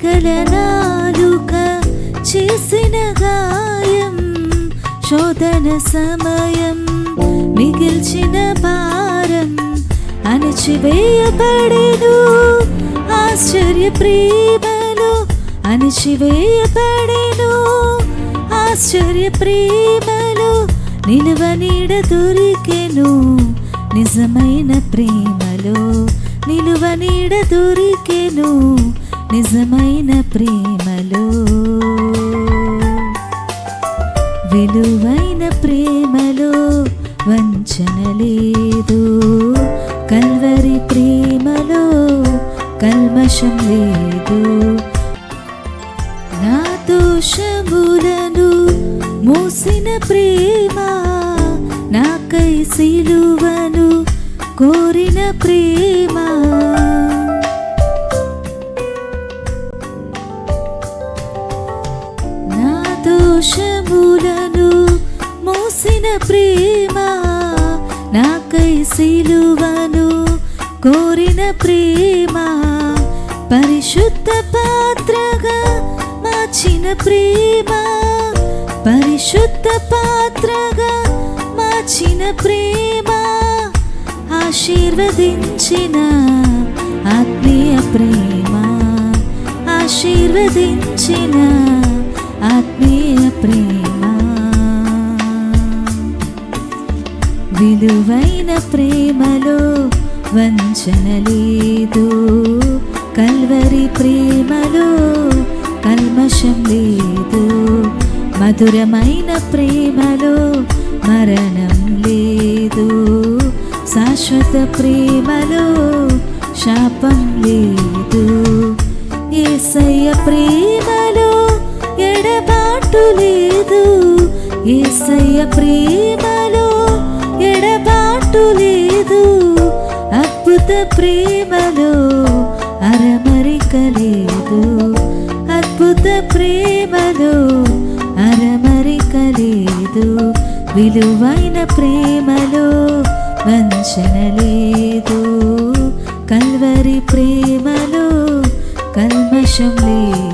గల నాలుక చేసిన గాయం, శోధన సమయం మిగిల్చిన భారం అణచివేయబడెను. ఆశ్చర్య ప్రేమలో అణచివేయబడెను. ఆశ్చర్య ప్రేమలో నిలువ నీడ దొరికెను. నిజమైన ప్రేమలో నిలువ నీడ దొరికెను. నిజమైన ప్రేమలో విలువైన ప్రేమలో వంచన లేదు. కల్వరి ప్రేమలో కల్మషం లేదు. నా దోషములను మోసిన ప్రేమ, నాకై సిలువను కోరిన ప్రేమ. నా దోషములను మోసిన ప్రేమ, నాకై సిలువను కోరిన ప్రేమ. పరిశుద్ధ పాత్రగా మార్చిన ప్రేమ, పరిశుద్ధ పాత్రగా మార్చిన ప్రేమ. ఆశీర్వదించిన ఆత్మీయ ప్రేమ, ఆశీర్వదించిన ఆత్మీయ ప్రేమ. విలువైన ప్రేమలో వంచన లేదు. కల్వరి ప్రేమలో కల్మషం లేదు. మధురమైన ప్రేమలో మరణం లేదు. శాశ్వత ప్రేమలో శాపం లేదు. యేసయ్య ప్రేమలో ఎడబాటు లేదు. యేసయ్య ప్రేమలో ఎడబాటు లేదు. అద్భుత ప్రేమలో అరమరిక లేదు. అద్భుత ప్రేమలో అరమరిక లేదు. విలువైన ప్రేమలో వంచన లేదు. కల్వరి ప్రేమలో కల్మషం లేదు.